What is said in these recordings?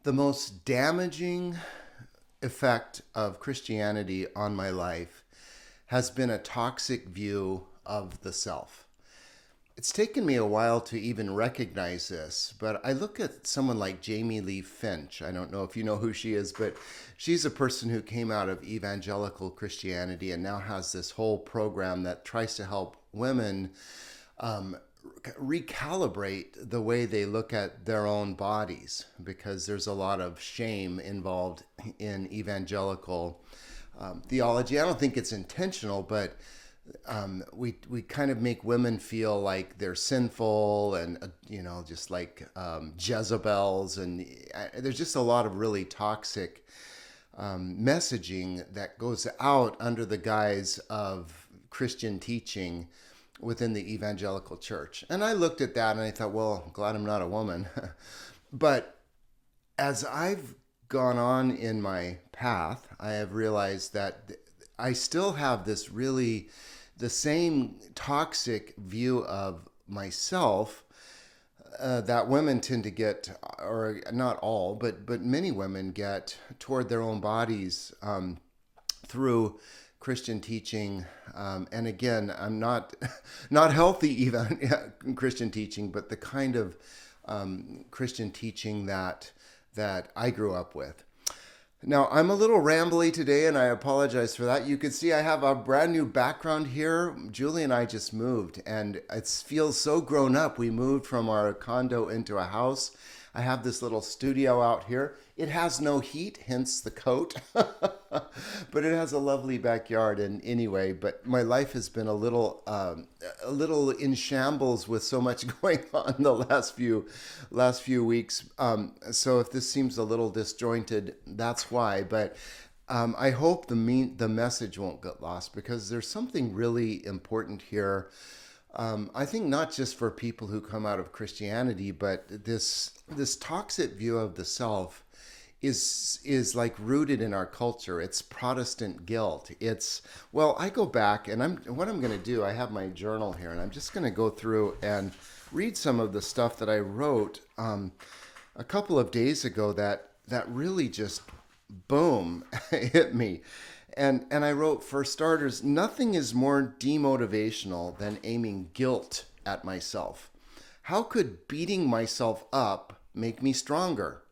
The most damaging effect of Christianity on my life has been a toxic view of the self. It's taken me a while to even recognize this, but I look at someone like Jamie Lee Finch. I don't know if you know who she is, but she's a person who came out of evangelical Christianity and now has this whole program that tries to help women um, recalibrate the way they look at their own bodies because there's a lot of shame involved in evangelical theology. I don't think it's intentional, but we kind of make women feel like they're sinful and just like Jezebels, and there's just a lot of really toxic messaging that goes out under the guise of Christian teaching within the evangelical church. And I looked at that and I thought, well, I'm glad I'm not a woman. But as I've gone on in my path, I have realized that I still have the same toxic view of myself that women tend to get, or not all, but many women get toward their own bodies through Christian teaching. And again, I'm not not healthy even Christian teaching, but the kind of Christian teaching that I grew up with. Now, I'm a little rambly today, and I apologize for that. You can see I have a brand new background here. Julie and I just moved, and it feels so grown up. We moved from our condo into a house. I have this little studio out here. It has no heat, hence the coat, but it has a lovely backyard. And anyway, but my life has been a little in shambles with so much going on the last few weeks. So if this seems a little disjointed, that's why. But I hope the message won't get lost because there's something really important here. I think not just for people who come out of Christianity, but this toxic view of the self is like rooted in our culture. It's Protestant guilt. I go back and what I'm going to do, I have my journal here and I'm just going to go through and read some of the stuff that I wrote a couple of days ago that really just boom hit me. And I wrote, for starters, nothing is more demotivational than aiming guilt at myself. How could beating myself up make me stronger?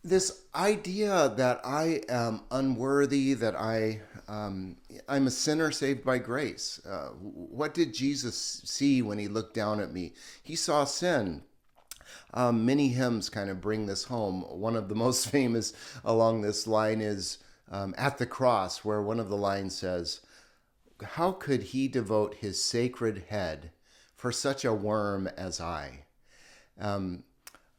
This idea that I am unworthy, that I'm a sinner saved by grace. What did Jesus see when he looked down at me? He saw sin. Many hymns kind of bring this home. One of the most famous along this line is at the cross, where one of the lines says, "How could he devote his sacred head for such a worm as I?"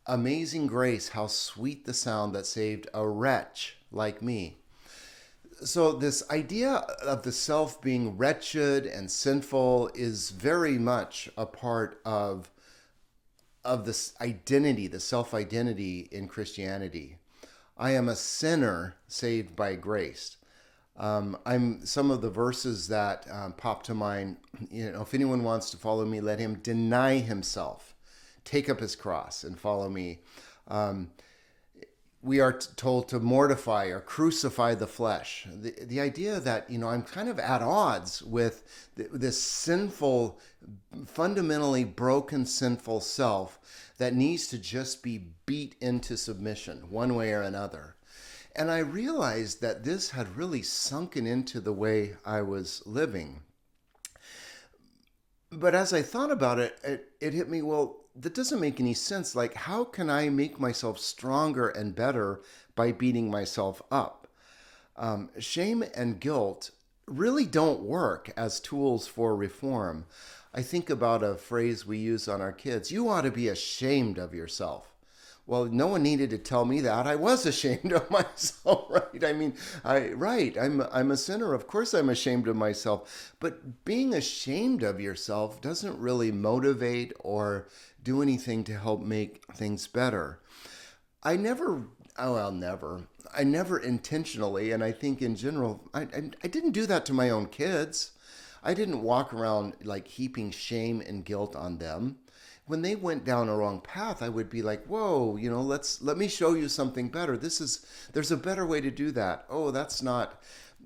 Amazing grace, how sweet the sound that saved a wretch like me. So this idea of the self being wretched and sinful is very much a part of this identity, the self-identity in Christianity. I am a sinner saved by grace. I'm some of the verses that pop to mind. If anyone wants to follow me, let him deny himself, take up his cross, and follow me. We are told to mortify or crucify the flesh. The idea that I'm kind of at odds with this sinful, fundamentally broken, sinful self that needs to just be beat into submission one way or another. And I realized that this had really sunken into the way I was living. But as I thought about it, it hit me, well, that doesn't make any sense. Like, how can I make myself stronger and better by beating myself up? Shame and guilt really don't work as tools for reform. I think about a phrase we use on our kids: you ought to be ashamed of yourself. Well, no one needed to tell me that. I was ashamed of myself, right? I mean, I'm a sinner. Of course I'm ashamed of myself. But being ashamed of yourself doesn't really motivate or do anything to help make things better. I never, I never intentionally, and I think in general, I didn't do that to my own kids. I didn't walk around like heaping shame and guilt on them. when they went down a wrong path, I would be like, whoa, let me show you something better. There's a better way to do that. Oh, that's not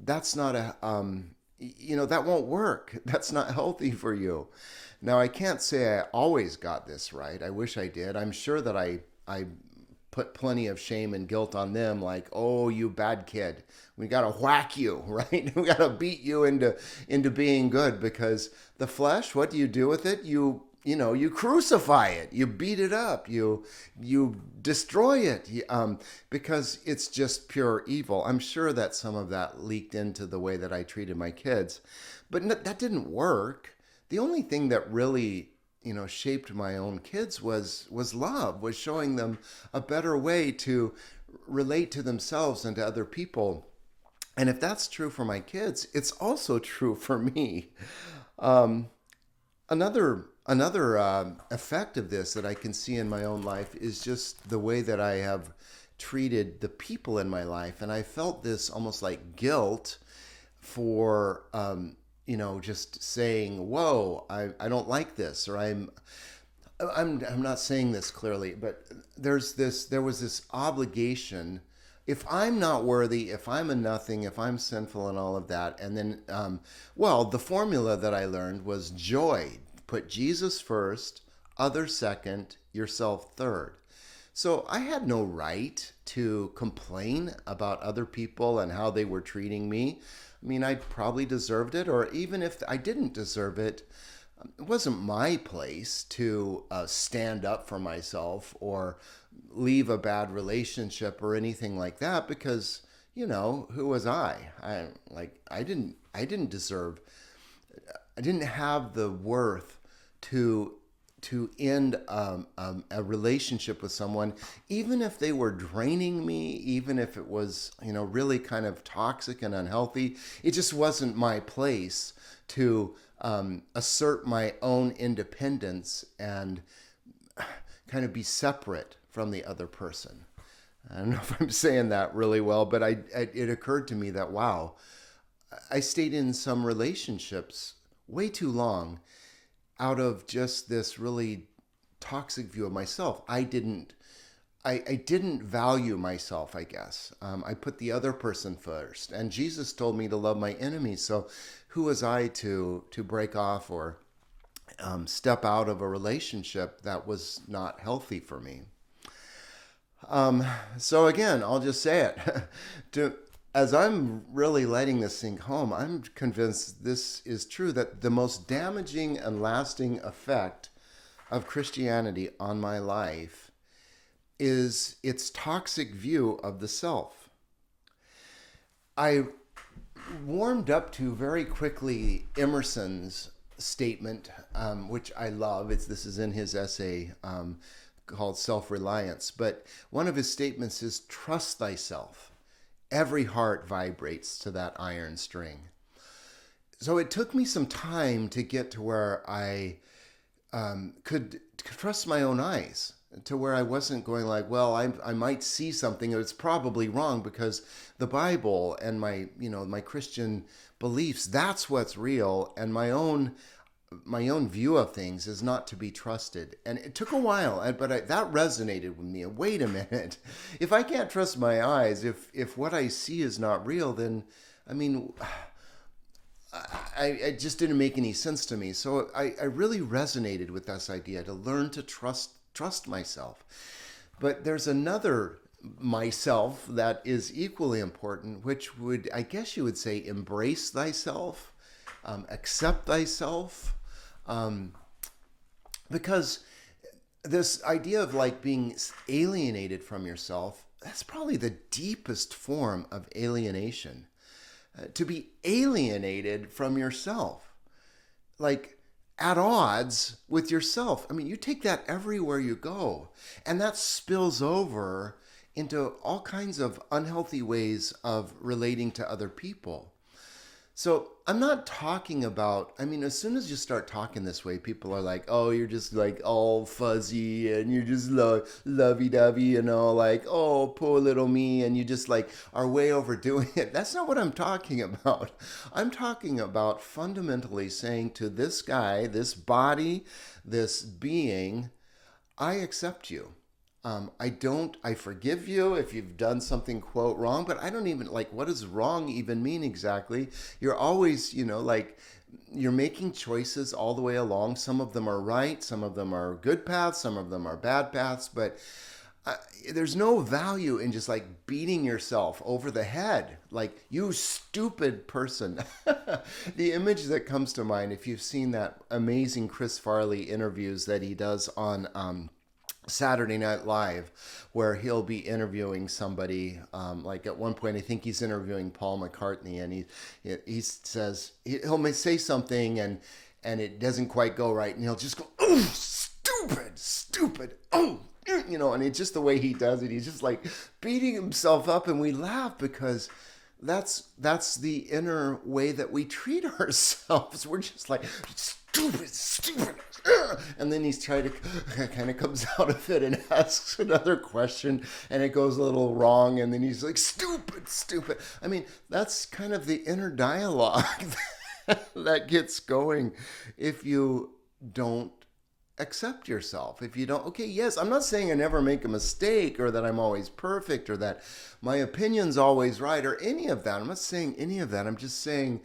that won't work. That's not healthy for you. Now, I can't say I always got this right. I wish I did. I'm sure that I put plenty of shame and guilt on them, like, oh, you bad kid. We got to whack you, right? We got to beat you into being good, because the flesh, what do you do with it? You crucify it, you beat it up, you destroy it, because it's just pure evil. I'm sure that some of that leaked into the way that I treated my kids, but that didn't work. The only thing that really shaped my own kids was love, was showing them a better way to relate to themselves and to other people. And if that's true for my kids, it's also true for me. Another effect of this that I can see in my own life is just the way that I have treated the people in my life. And I felt this almost like guilt for just saying, whoa, I don't like this, or I'm not saying this clearly, but there was this obligation. If I'm not worthy, if I'm a nothing, if I'm sinful and all of that, and then, the formula that I learned was joy. Put Jesus first, others second, yourself third. So I had no right to complain about other people and how they were treating me. I mean, I probably deserved it, or even if I didn't deserve it, it wasn't my place to stand up for myself or leave a bad relationship or anything like that, because who was I? I didn't deserve. I didn't have the worth to end a relationship with someone, even if they were draining me, even if it was really kind of toxic and unhealthy. It just wasn't my place to assert my own independence and kind of be separate from the other person. I don't know if I'm saying that really well, but it occurred to me that, wow, I stayed in some relationships way too long out of just this really toxic view of myself. I didn't value myself, I guess. I put the other person first. And Jesus told me to love my enemies. So who was I to break off or step out of a relationship that was not healthy for me? So again, I'll just say it. As I'm really letting this sink home, I'm convinced this is true, that the most damaging and lasting effect of Christianity on my life is its toxic view of the self. I warmed up to very quickly Emerson's statement, which I love. This is in his essay called Self-Reliance. But one of his statements is, trust thyself. Every heart vibrates to that iron string. So it took me some time to get to where I could trust my own eyes, to where I wasn't going like, well, I might see something, it's probably wrong, because the Bible and my Christian beliefs, that's what's real, and my own view of things is not to be trusted. And it took a while, but that resonated with me. Wait a minute. If I can't trust my eyes, if what I see is not real, then, it just didn't make any sense to me. So I really resonated with this idea to learn to trust myself. But there's another myself that is equally important, which would, I guess you would say, embrace thyself, accept thyself. Because this idea of like being alienated from yourself, that's probably the deepest form of alienation. To be alienated from yourself, like at odds with yourself. You take that everywhere you go, and that spills over into all kinds of unhealthy ways of relating to other people. So I'm not talking about, I mean, as soon as you start talking this way, people are like, oh, you're just like all fuzzy and you're just lovey dovey, like, oh, poor little me. And you just like are way overdoing it. That's not what I'm talking about. I'm talking about fundamentally saying to this guy, this body, this being, I accept you. I forgive you if you've done something, quote, wrong, but I don't even like, what does wrong even mean exactly? You're always, like, you're making choices all the way along. Some of them are right, some of them are good paths, some of them are bad paths, but uh, there's no value in just like beating yourself over the head. Like, you stupid person. The image that comes to mind, if you've seen that amazing Chris Farley interviews that he does on, Saturday Night Live, where he'll be interviewing somebody. Like at one point, I think he's interviewing Paul McCartney, and he says he'll say something, and it doesn't quite go right, and he'll just go, "Oh, stupid, stupid, oh." And it's just the way he does it. He's just like beating himself up, and we laugh because that's the inner way that we treat ourselves. We're just like stupid, stupid. And then he's trying to kind of comes out of it and asks another question, and it goes a little wrong, and then he's like, stupid, stupid. I mean, that's kind of the inner dialogue that gets going if you don't accept yourself. If you don't, okay, yes, I'm not saying I never make a mistake or that I'm always perfect or that my opinion's always right or any of that. I'm not saying any of that. I'm just saying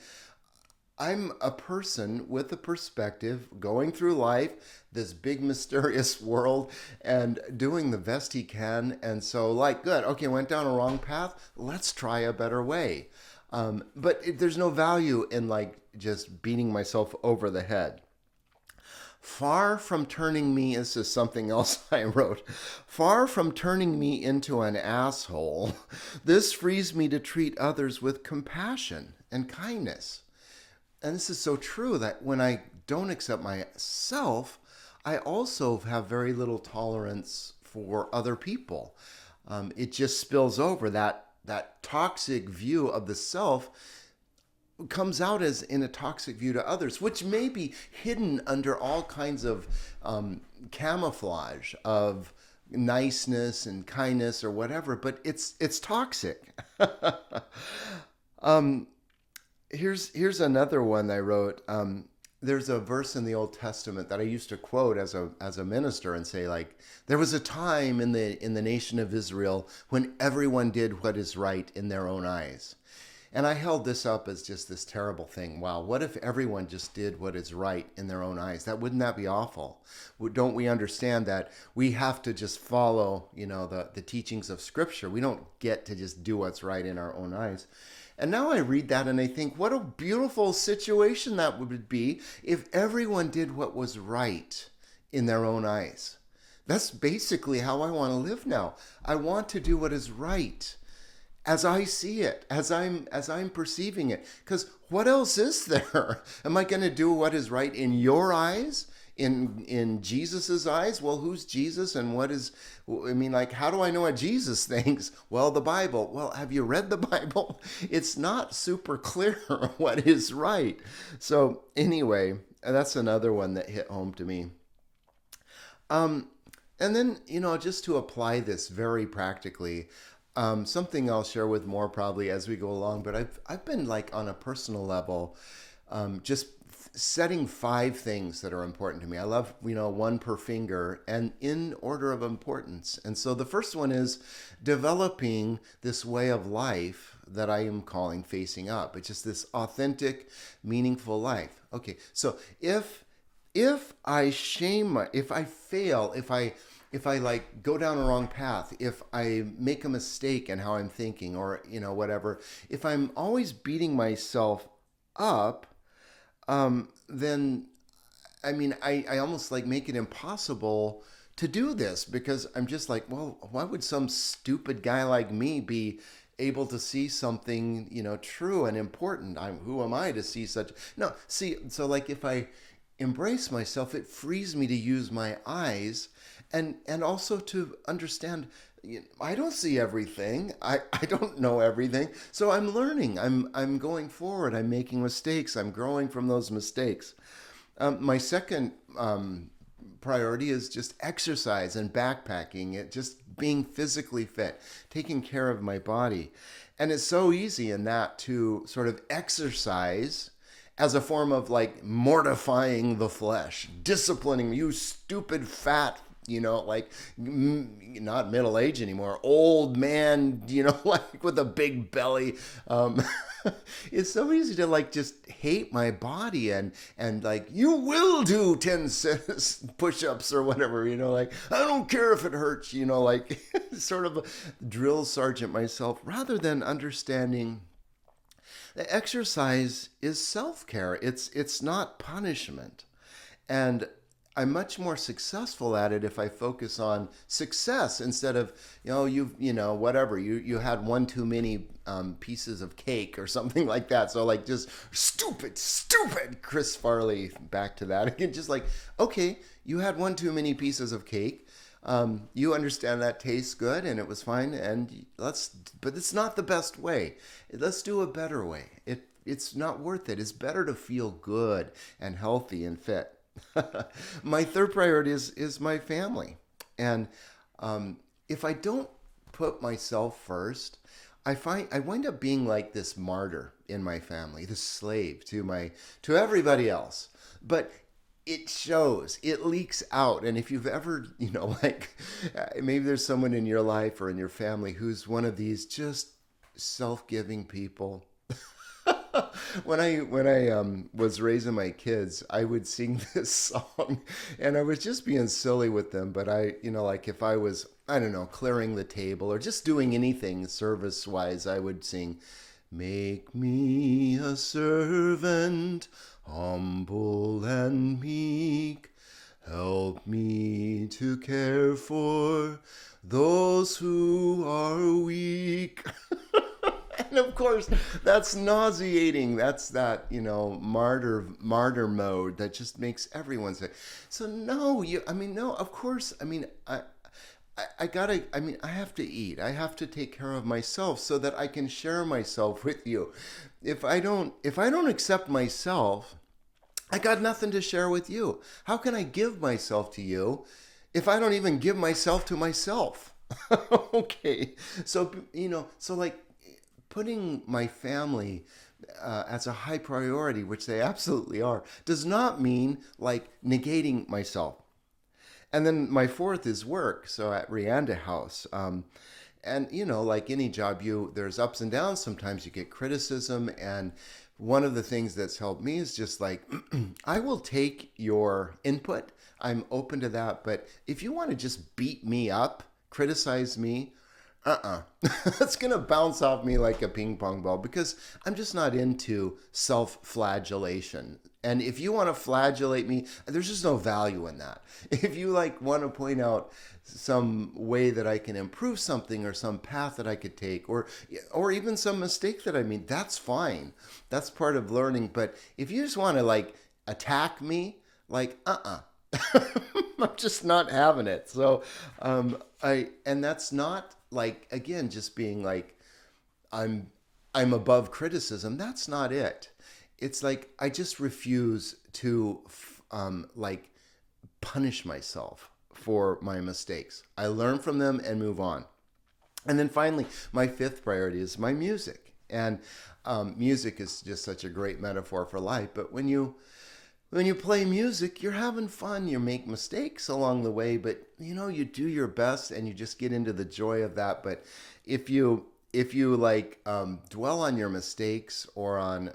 I'm a person with a perspective going through life, this big mysterious world, and doing the best he can. And so, like, good, okay, went down a wrong path. Let's try a better way. There's no value in like just beating myself over the head. Far from turning me, this is something else I wrote, far from turning me into an asshole, this frees me to treat others with compassion and kindness. And this is so true that when I don't accept myself, I also have very little tolerance for other people. It just spills over. That toxic view of the self comes out as in a toxic view to others, which may be hidden under all kinds of camouflage of niceness and kindness or whatever, but it's toxic. um, here's another one I wrote. There's a verse in the Old Testament that I used to quote as a minister and say, like, there was a time in the nation of Israel when everyone did what is right in their own eyes. And I held this up as just this terrible thing. Wow, what if everyone just did what is right in their own eyes? Wouldn't that be awful? Don't we understand that we have to just follow, the teachings of Scripture? We don't get to just do what's right in our own eyes. And now I read that and I think, what a beautiful situation that would be if everyone did what was right in their own eyes. That's basically how I want to live now. I want to do what is right as I see it, as I'm perceiving it. Because what else is there? Am I going to do what is right in your eyes? In Jesus's eyes? Well, who's Jesus and what is, I mean, like, how do I know what Jesus thinks? Well, the Bible. Well, have you read the Bible? It's not super clear what is right. So anyway, that's another one that hit home to me. And then, just to apply this very practically, something I'll share with more probably as we go along, but I've been like on a personal level, just setting 5 things that are important to me. I love, one per finger and in order of importance. And so the first one is developing this way of life that I am calling facing up. It's just this authentic, meaningful life. Okay, so if I if I fail, if I like go down a wrong path, if I make a mistake in how I'm thinking or, whatever, if I'm always beating myself up, then, I mean, I almost like make it impossible to do this because I'm just like, well, why would some stupid guy like me be able to see something, true and important? Who am I to see such? No, see, so like if I embrace myself, it frees me to use my eyes and also to understand, I don't see everything. I don't know everything. So I'm learning. I'm going forward. I'm making mistakes. I'm growing from those mistakes. My second priority is just exercise and backpacking. It just being physically fit, taking care of my body. And it's so easy in that to sort of exercise as a form of like mortifying the flesh, disciplining you stupid fat, like not middle age anymore, old man, like with a big belly. It's so easy to like just hate my body and like you will do 10 push-ups or whatever, like I don't care if it hurts, like sort of a drill sergeant myself rather than understanding the exercise is self-care. It's not punishment. And I'm much more successful at it if I focus on success instead of, whatever. You had one too many pieces of cake or something like that. So like just stupid Chris Farley, back to that again. Just like, okay, you had one too many pieces of cake. You understand that tastes good and it was fine, and but it's not the best way. Let's do a better way. It's not worth it. It's better to feel good and healthy and fit. My third priority is my family. And if I don't put myself first, I wind up being like this martyr in my family, this slave to everybody else. But it shows, it leaks out. And if you've ever, like maybe there's someone in your life or in your family who's one of these just self-giving people. When I was raising my kids, I would sing this song, and I was just being silly with them. But like if I was, I don't know, clearing the table or just doing anything service wise, I would sing, "Make me a servant, humble and meek. Help me to care for those who are weak." And of course, that's nauseating. That's that, martyr mode that just makes everyone say. So no, no, of course. I have to eat. I have to take care of myself so that I can share myself with you. If I don't accept myself, I got nothing to share with you. How can I give myself to you if I don't even give myself to myself? Okay. So, so like, putting my family as a high priority, which they absolutely are, does not mean like negating myself. And then my fourth is work. So at Rianda House, and like any job, there's ups and downs. Sometimes you get criticism, and one of the things that's helped me is just like I will take your input. I'm open to that, but if you want to just beat me up, criticize me, it's going to bounce off me like a ping pong ball because I'm just not into self-flagellation. And if you want to flagellate me, there's just no value in that. If you like want to point out some way that I can improve something or some path that I could take or even some mistake that I made, that's fine. That's part of learning. But if you just want to like attack me, like, I'm just not having it. So, and that's not like, again, just being like, I'm above criticism. That's not it. It's like, I just refuse to, like punish myself for my mistakes. I learn from them and move on. And then finally, my fifth priority is my music. And, music is just such a great metaphor for life. But when you play music, you're having fun. You make mistakes along the way, but you do your best and you just get into the joy of that. But if you like dwell on your mistakes or on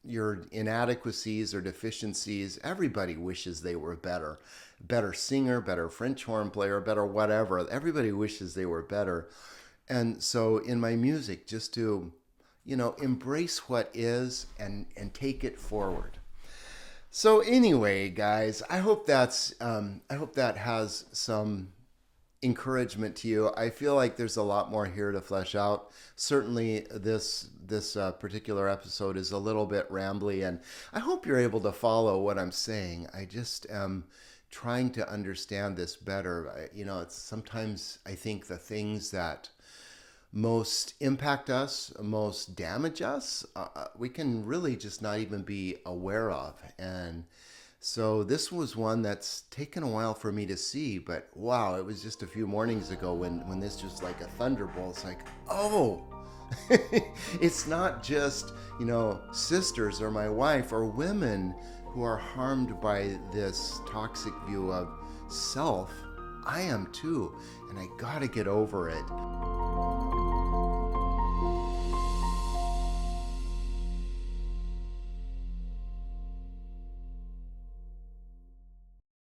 your inadequacies or deficiencies, everybody wishes they were better singer, better French horn player, better whatever. Everybody wishes they were better. And so in my music, just to embrace what is and take it forward. So anyway, guys, I hope that has some encouragement to you. I feel like there's a lot more here to flesh out. Certainly, this particular episode is a little bit rambly, and I hope you're able to follow what I'm saying. I just am trying to understand this better. It's sometimes I think the things that most impact us, most damage us, we can really just not even be aware of. And so this was one that's taken a while for me to see, but wow, it was just a few mornings ago when this just like a thunderbolt. It's like, oh, it's not just, sisters or my wife or women who are harmed by this toxic view of self. I am too, and I gotta get over it.